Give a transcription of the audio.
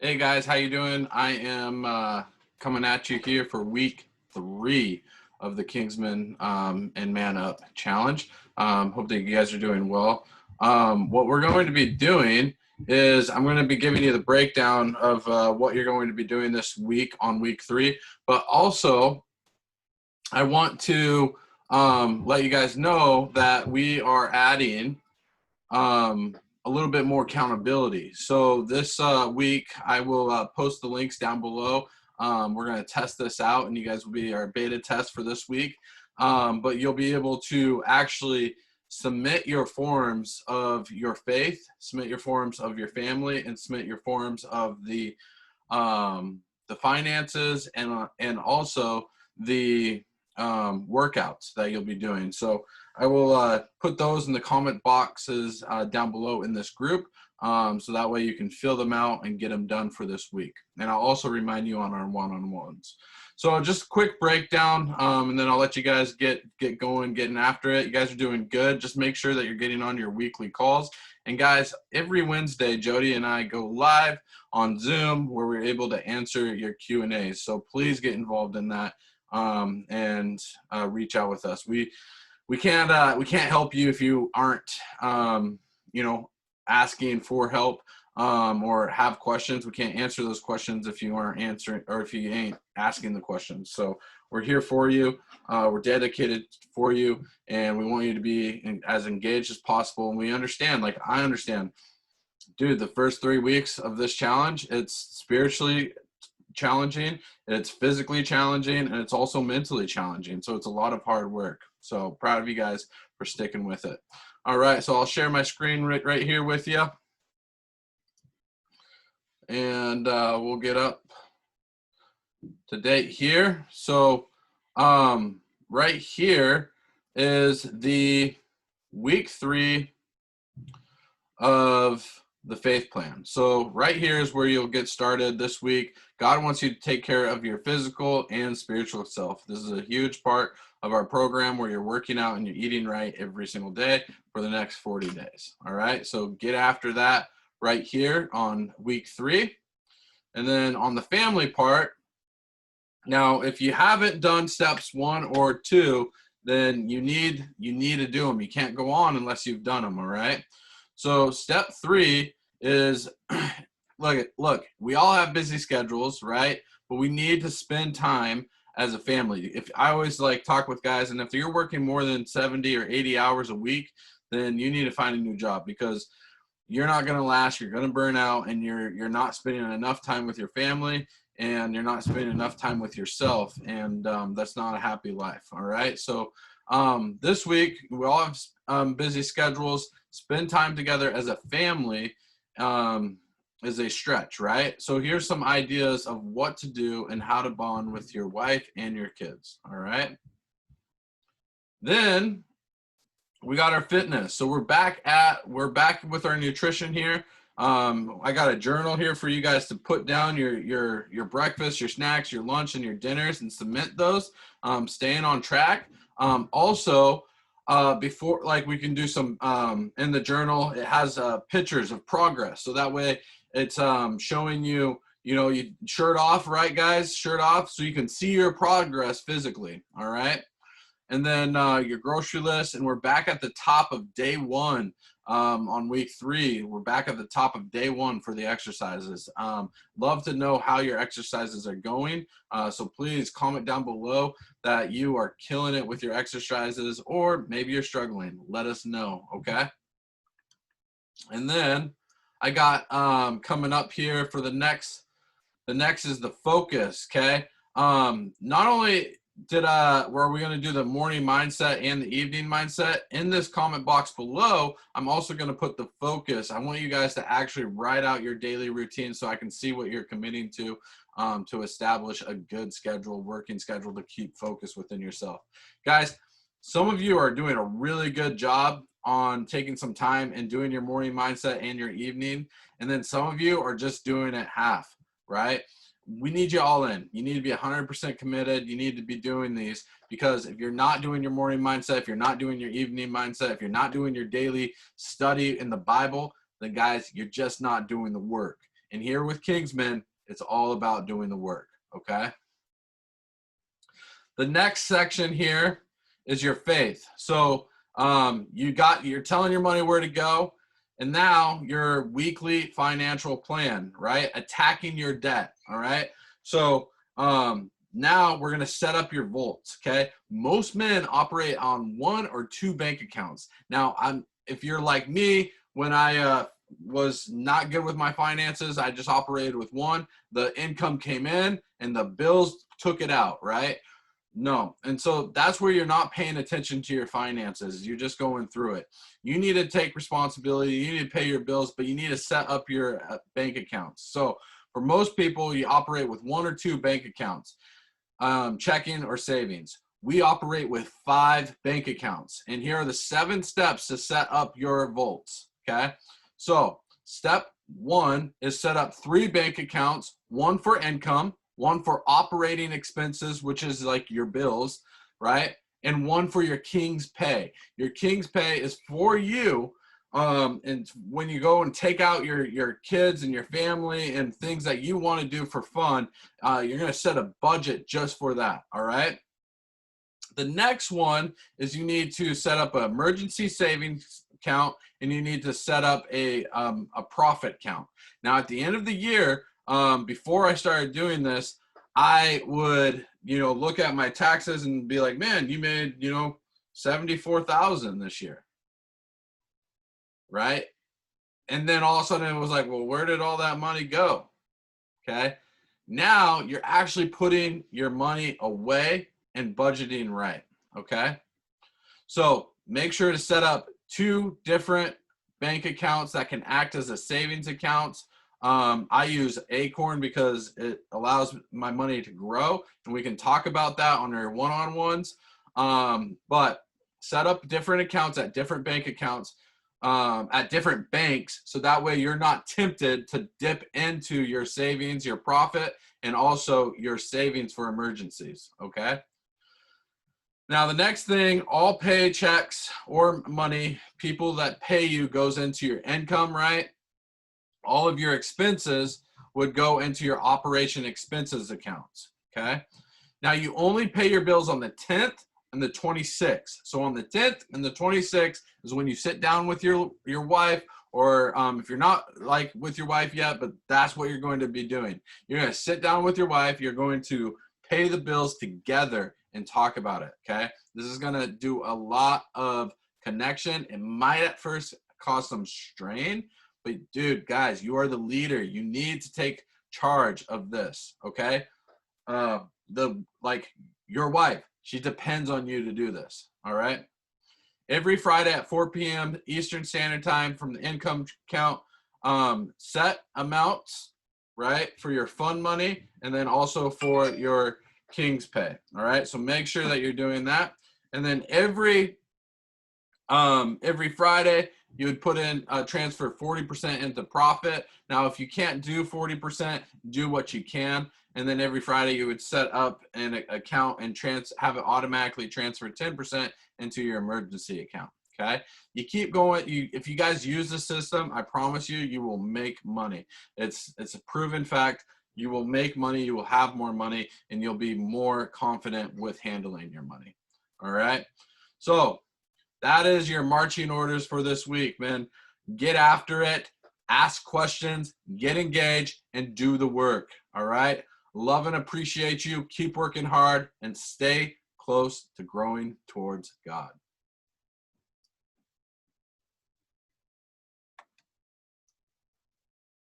Hey guys, how you doing? I am coming at you here for week 3 of the Kingsman and Man Up Challenge. Hope that you guys are doing well. What we're going to be doing is I'm going to be giving you the breakdown of what you're going to be doing this week on week 3, but also I want to let you guys know that we are adding a little bit more accountability. So this week, I will post the links down below. We're going to test this out, and you guys will be our beta test for this week. But you'll be able to actually submit your forms of your faith, submit your forms of your family, and submit your forms of the finances and also the workouts that you'll be doing. So I will put those in the comment boxes down below in this group, so that way you can fill them out and get them done for this week. And I'll also remind you on our one-on-ones. So just a quick breakdown, and then I'll let you guys get going, getting after it. You guys are doing good. Just make sure that you're getting on your weekly calls. And guys, every Wednesday, Jody and I go live on Zoom where we're able to answer your Q&As. So please get involved in that and reach out with us. We can't help you if you aren't asking for help or have questions. We can't answer those questions if you aren't answering or if you ain't asking the questions. So we're here for you. We're dedicated for you, and we want you to be as engaged as possible. And we understand, like I understand, dude, the first 3 weeks of this challenge, it's spiritually challenging, it's physically challenging, and it's also mentally challenging. So it's a lot of hard work. So proud of you guys for sticking with it. All right, so I'll share my screen right here with you. And we'll get up to date here. So right here is the week 3 of the faith plan. So right here is where you'll get started this week. God wants you to take care of your physical and spiritual self. This is a huge part of our program where you're working out and you're eating right every single day for the next 40 days. All right, so get after that right here on week 3. And then on the family part, now if you haven't done steps 1 or 2, then you need to do them. You can't go on unless you've done them. All right, so step 3 is look, we all have busy schedules, right? But we need to spend time as a family. If I always talk with guys, and if you're working more than 70 or 80 hours a week, then you need to find a new job, because you're not going to last. You're going to burn out, and you're not spending enough time with your family, and you're not spending enough time with yourself, and that's not a happy life. All right, so this week we all have busy schedules. Spend time together as a family is a stretch, right? So here's some ideas of what to do and how to bond with your wife and your kids. All right, then we got our fitness. So we're back with our nutrition here. I got a journal here for you guys to put down your breakfast, your snacks, your lunch, and your dinners, and submit those. Staying on track. Also, before, we can do some in the journal. It has pictures of progress, so that way it's showing you. You shirt off, right, guys? Shirt off, so you can see your progress physically. All right. And then your grocery list, and we're back at the top of day 1 on week 3. We're back at the top of day 1 for the exercises. Love to know how your exercises are going, so please comment down below that you are killing it with your exercises, or maybe you're struggling. Let us know, okay? And then I got coming up here for the next is the focus, okay? Not only were we going to do the morning mindset and the evening mindset, in this comment box below, I'm also going to put the focus. I want you guys to actually write out your daily routine so I can see what you're committing to establish a good schedule, working schedule, to keep focus within yourself. Guys, some of you are doing a really good job on taking some time and doing your morning mindset and your evening, and then some of you are just doing it half, right? We need you all in. You need to be 100% committed. You need to be doing these, because if you're not doing your morning mindset, if you're not doing your evening mindset, if you're not doing your daily study in the Bible, then guys, you're just not doing the work. And here with Kingsmen, it's all about doing the work, okay? The next section here is your faith. So you're telling your money where to go, and now your weekly financial plan, right? Attacking your debt, all right? So now we're gonna set up your vaults, okay? Most men operate on 1 or 2 bank accounts. Now, if you're like me, when I was not good with my finances, I just operated with 1. The income came in and the bills took it out, right? No. And so that's where you're not paying attention to your finances. You're just going through it. You need to take responsibility. You need to pay your bills, but you need to set up your bank accounts. So for most people, you operate with 1 or 2 bank accounts, checking or savings. We operate with 5 bank accounts. And here are the 7 steps to set up your vaults, okay? So step 1 is set up 3 bank accounts, 1 for income, 1 for operating expenses, which is like your bills, right? And 1 for your King's Pay. Your King's Pay is for you. And when you go and take out your kids and your family and things that you want to do for fun, you're going to set a budget just for that, all right? The next one is you need to set up an emergency savings account, and you need to set up a profit count. Now, at the end of the year, before I started doing this, I would, look at my taxes and be like, man, you made, $74,000 this year, right? And then all of a sudden it was like, well, where did all that money go? Okay. Now you're actually putting your money away and budgeting right. Okay. So make sure to set up 2 different bank accounts that can act as a savings accounts. I use Acorn because it allows my money to grow, and we can talk about that on our one-on-ones. But set up different accounts at different bank accounts at different banks, so that way you're not tempted to dip into your savings, your profit, and also your savings for emergencies, okay? Now, the next thing, all paychecks or money, people that pay you goes into your income, right? All of your expenses would go into your operation expenses accounts, okay? Now, you only pay your bills on the 10th and the 26th. So on the 10th and the 26th is when you sit down with your wife, or if you're not like with your wife yet, but that's what you're going to be doing. You're going to sit down with your wife. You're going to pay the bills together and talk about it, okay? This is going to do a lot of connection. It might at first cause some strain, but dude, guys, you are the leader. You need to take charge of this, okay? Your wife, she depends on you to do this, all right? Every Friday at 4 p.m. Eastern Standard Time from the income count, set amounts, right, for your fund money, and then also for your King's Pay, all right? So make sure that you're doing that. And then every Friday, you would put in transfer 40% into profit. Now, if you can't do 40%, do what you can. And then every Friday, you would set up an account and have it automatically transfer 10% into your emergency account. Okay, you keep going. If you guys use the system, I promise you, you will make money. It's a proven fact. You will make money. You will have more money, and you'll be more confident with handling your money. All right. So that is your marching orders for this week, man. Get after it, ask questions, get engaged, and do the work, all right? Love and appreciate you. Keep working hard and stay close to growing towards God.